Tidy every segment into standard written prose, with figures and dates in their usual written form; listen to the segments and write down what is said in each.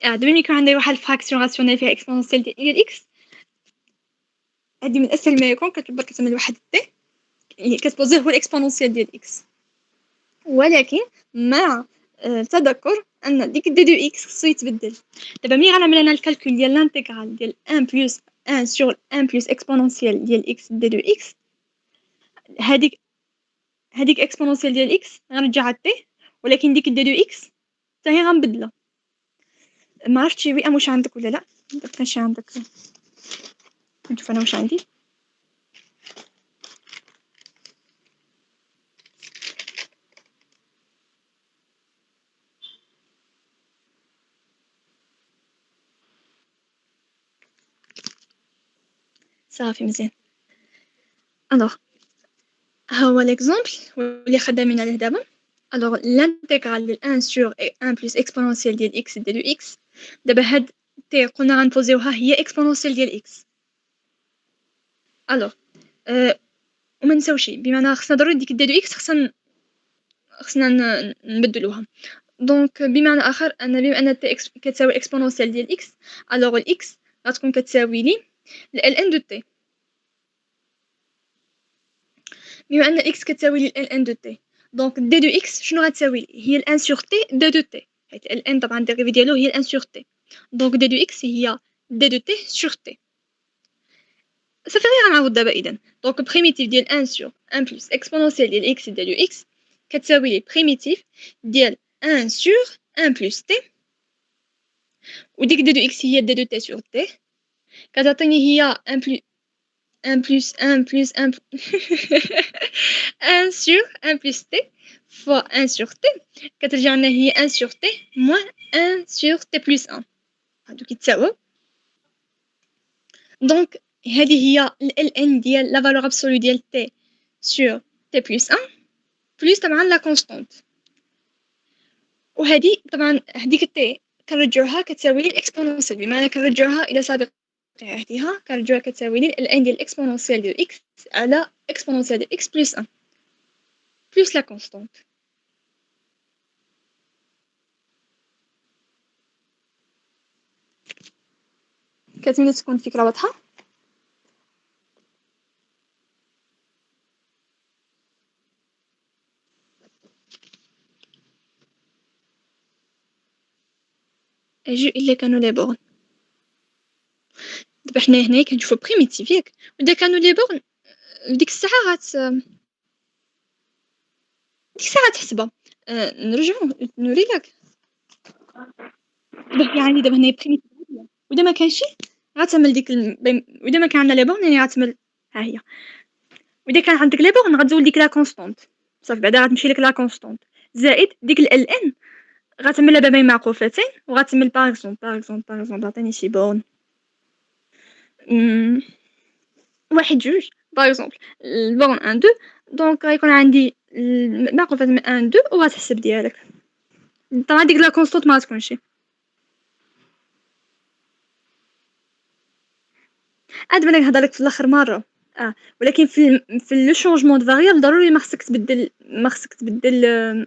دابا ملي يكون عندي واحد الفراكسيون راسيونيل فيها اكسبونونسيال ديال اكس، هادي من اسهل ما يكون كتعمل واحد تي كتبوزيه هو الاكسبونونسيال ديال اكس، ولكن مع التذكر ان ديك دي دو اكس خصو يتبدل. دابا ملي غنعمل انا الكالكول ديال لانتيغرال ديال 1 بلس 1 سور 1 بلس اكسبونونسيال ديال اكس دي دو اكس، هذيك اكسبونونسيال ديال اكس غنرجعها تي، ولكن ديك دي دو اكس حتى هي غنبدلها. ما عرفتش وي واش عندك ولا لا. كان شي عندك، نشوف انا واش عندي. صافي مزيان. الوغ ها هو ليكزومبل اللي خدامين عليه دابا. الوغ لانتيغرال ديال 1 سور 1 بلس اكسبونونسيال ديال اكس دي دو اكس. دابا هاد تي قلنا غنبوزيوها هي اكسبونونسيال ديال اكس. الوغ وما نساوش بمعنى خصنا ضروري ديك دي دو اكس خصنا نبدلوها. دونك بمعنى اخر ان بما ان تي كتساوي اكسبونونسيال ديال اكس، الوغ الاكس غتكون كتساوي لي ال ان دو تي. بما ان اكس كتساوي لي ال ان دو تي، دونك دي دو اكس شنو غتساوي لي؟ هي ال ان سور تي دي دو تي، حيت ال ان طبعا الديريفي ديالو هي ال ان سور تي. دونك دي دو اكس هي دي دو تي سور تي. صافي غير غنعوض دابا اذا. دونك بريميتيف ديال 1 سور 1 بلس اكسبونونسيال ديال اكس دي دو اكس كتساوي لي بريميتيف ديال 1 سور 1 بلس تي، وديك دي دو اكس هي دي دو تي سور تي، كتعطيني هي 1 plus 1 plus 1 1 sur 1 plus t fois 1 sur t كترجع لنا هي 1 sur t moins 1 sur t plus 1. هادو كيتساويو. دونك هذه هي ال n ديال لا فالور ابسولو ديال t sur t plus 1 بلس طبعا لا كونستانت. وهذه طبعا هذيك t كنرجعوها كتساوي الاكسبونونسيال، بمعنى كنرجعوها الى سابق عهدها، كنرجعوها كتساوي لي ال n ديال الاكسبونونسيال ديال x على اكسبونونسيال ديال x بلس 1 بلس لا كونستانت. كتمنى تكون الفكرة واضحة. اجو الا كانوا لي بورن. دابا حنا هنايا كنشوفو بريميتيف ياك، واذا كانوا لي بورن ديك الساعة ديك الساعة تحسبها. نرجعو نوري لك. دابا يعني دابا هنايا بريميتيف، واذا ما كانش غتعمل ديك واذا ما كان عندنا لي بورن يعني غتعمل ها هي، واذا كان عندك لي بورن غتزول ديك لا كونستانت. صافي بعدا غتمشي لك لا كونستانت زائد ديك ال ان غتعملها بين معقوفتين، وغتعمل باغ اكزومبل عطيني شي بورن واحد جوج باغ اكزومبل البورن 1 2. دونك غيكون عندي معقوفة من 1 2 وغتحسب ديالك طبعا ديك لا كونستانت ما غتكونش. دابا انا نهضر لك في الاخر مره. ولكن في لو شونجمون دو فاريابل ضروري ما خصك تبدل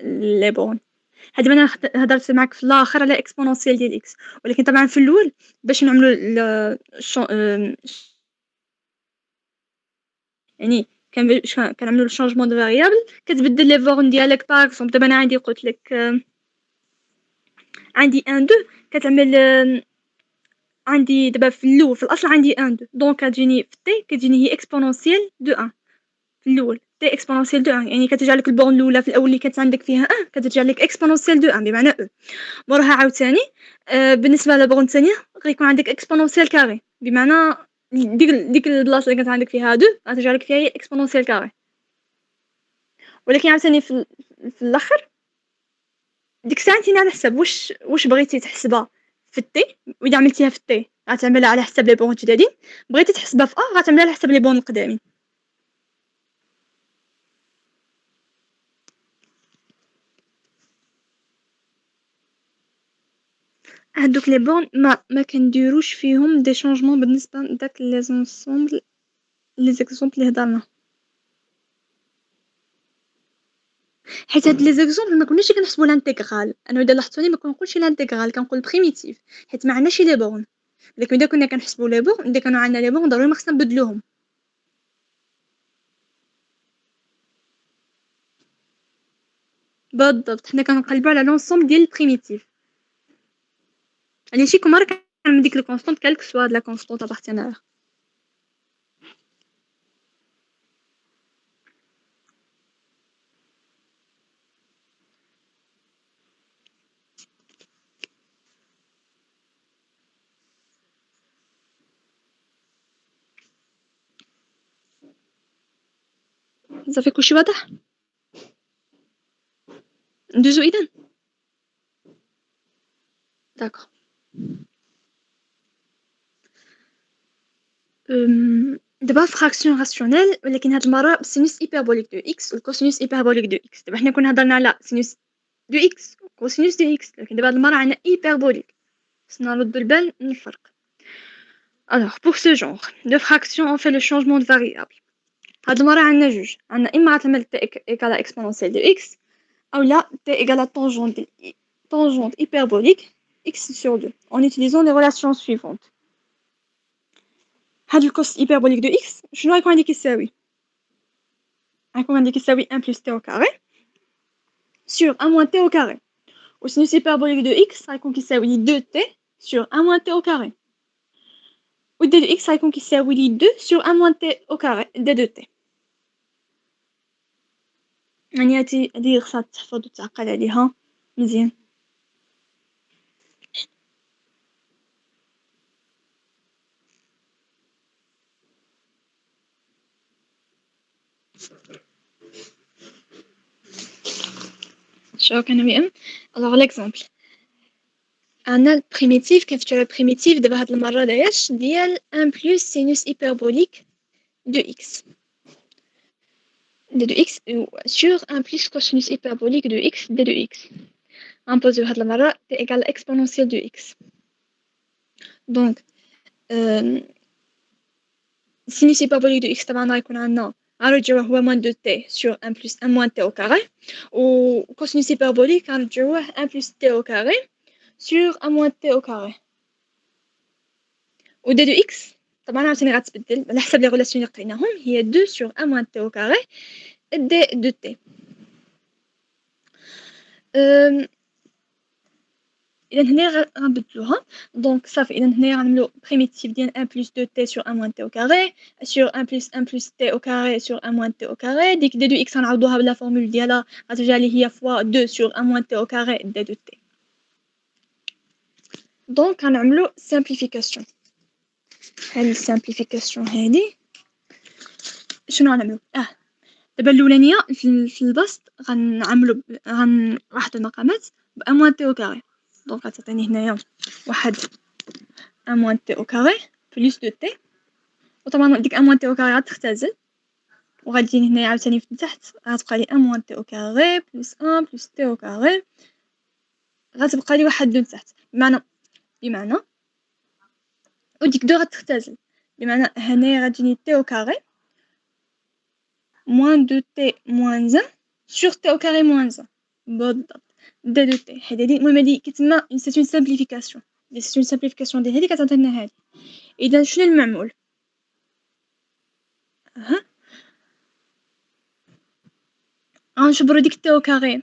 لي بون. هاد انا هضرت معك في الاخر على اكسبونونسيال ديال اكس، ولكن طبعا في الاول باش نعملوا يعني كنعملوا الشونجمون دو فاريابل كتبدل لي فورن ديالك. باغ اكزومبل دابا انا عندي قلت لك عندي 1 2 كتعمل عندي دابا في الاول في الاصل عندي 1 2 دونك كتجيني في تي كتجيني هي اكسبونونسيال دو 1 في الاول تي اكسبونونسيال دو 1 يعني كترجع لك البورن الاولى في الاول اللي كانت عندك فيها 1 كترجع لك اكسبونونسيال دو 1 بمعنى او. موراها عاوتاني بالنسبه للبورن الثانيه غيكون عندك اكسبونونسيال كاري بمعنى ديك البلاصه اللي كانت عندك فيها 2 غترجع لك فيها هي اكسبونونسيال كاري. ولكن عاوتاني في الاخر ديك الساعه انت على حسب واش بغيتي تحسبها في التي، واذا عملتيها في التي غتعملها على حسب لي بون الجدادين، بغيتي تحسبها في غتعملها على حسب لي بون القدامين. هادوك لي بون ما كنديروش فيهم دي شونجمون بالنسبه لداك لي زونسومبل لي زيكزومبل اللي هضرنا. حيت هاد لي زيكزومبل ما كناش كنحسبوا الانتغرال، انا اذا لاحظتوني ما كنقولش الانتغرال كنقول بريميتيف حيت ما عندناش لي بورن، لكن اذا كنا كنحسبوا لي بورن اذا كانوا عندنا لي بورن ضروري ما خصنا نبدلوهم. بالضبط حنا كنقلبوا على لونسومبل ديال البريميتيف، يعني شي مره كنعمل ديك الكونستانت كالك سوا لا كونستانت ابارتينير. صافي كلشي واضح، ندوزو اذا. داكوغ. دابا فراكسيون راسيونيل ولكن هاد المره بسينوس هيبربوليك دو اكس والكوسينوس هيبربوليك دو اكس. دابا حنا كنا هضرنا على سينوس دو اكس وكوسينوس دو اكس، لكن دابا هاد المره عندنا هيبربوليك، خصنا نردو البال من الفرق. Alors, pour ce genre de fraction, on fait le changement de variable. هاد المرة عندنا جوج، عندنا إما غتعمل t égale à exponentielle de x أو لا t égale à tangente hyperbolique x sur 2 en utilisant les relations suivantes. هاد الكوس hyperbolique de x شنو غيكون عندي كيساوي؟ غيكون عندي كيساوي 1 plus t au carré sur 1 moins t au carré. و sinus hyperbolique de x غيكون كيساوي 2t sur 1 moins t au carré. و d de x غيكون كيساوي 2 sur 1 moins t au carré d de t. يعني هادي خصها تحفظ وتعقل عليها مزيان. شو كان مهم. alors l'exemple عندنا البريميتيف كنفتحو على البريميتيف دابا هاد المره داياش ديال 1 plus sinus hyperbolique de x d de x sur 1 plus cosinus hyperbolique de x d de x. غنبوزيو هاد المره t égale exponentielle de x. donc sinus hyperbolique de x طبعا غيكون عندنا غنرجعوه هو moins 2t sur 1 plus 1 moins t au carré و cosinus hyperbolique غنرجعوه 1 plus t au carré sur 1 moins t au carré. و d de x طبعا عاوتاني غتبدل على حسب لي غولاسيون اللي لقيناهم، هي 2 sur 1 moins t au carré d de t. إذا هنا غنبدلوها دونك صافي. إذا هنايا غنعملو بريميتيف ديال 1 plus 2t sur 1 moins t au carré sur 1 plus t au carré sur 1 moins t au carré. ديك d de x غنعوضوها بلا فورمول ديالها غترجع لي هي fois 2 sur 1 moins t au carré d de t. دونك غنعملو simplification. هاد السامبليفيكاسيون هادي شنو غنعملو؟ دابا الاولانيه في البسط غنعملو واحد المقامات ب 1 moins t au carré. دونك غتعطيني هنايا واحد 1 moins t au carré plus 2t، وطبعا ديك 1 moins t au carré غتختزل وغتجيني هنايا عاوتاني في التحت غتبقى لي 1 moins t au carré plus 1 plus t au carré غتبقى لي واحد 2 تحت. بمعنى وديك 2 غتختزل، بمعنى هنايا غتجيني t au carré moins 2t moins 1 sur t au carré moins 1 بالضبط d de t. هادي المهم هادي كتسمى c'est une simplification. c'est une simplification ديال هادي كتعطينا هادي. إذا شنو المعمول؟ غنجبرو ديك t au carré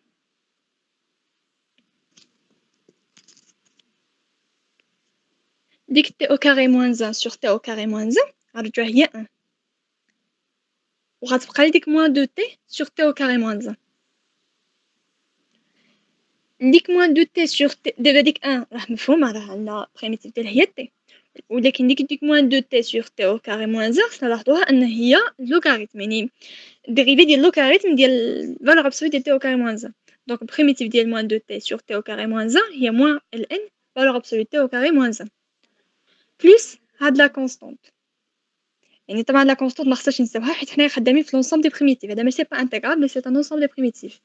ديك t au carré moins 1 sur t au carré moins 1 غنرجعوها هي 1 وغتبقى لي ديك moins 2t sur t au carré moins 1. ديك moins 2t sur t دابا ديك 1 راه مفهومه، راه عندنا بريميتيف ديالها هي t، ولكن ديك moins 2t sur t au carré moins 1 خصنا نلاحظوها ان هي لوغاريتم، يعني dérivé ديال لوغاريتم ديال valeur absolue ديال t au carré moins 1. دونك بريميتيف ديال moins 2t sur t au carré moins 1 هي moins ln valeur absolue t au carré moins 1 بلس هاد لا كونستانت. يعني طبعا لا كونستانت ما خصناش نساوها حيت حنايا خدامين في لونسومبل دي بريميتيف، هذا ماشي با انتغرال مي سي ان انسومبل دي بريميتيف،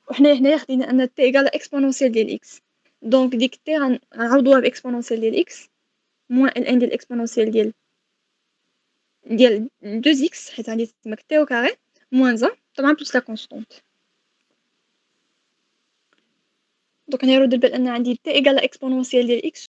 وحنا هنايا خدينا ان t ايغال اكسبونونسيال ديال x. دونك ديك t غنعوضوها باكسبونونسيال ديال x موان ln ديال اكسبونونسيال ديال 2x حيت غادي تسمى t au carré moins 1 طبعا بلس لا كونستانت. دوك أنا يرد البال أن عندي t = exponentielle ديال x.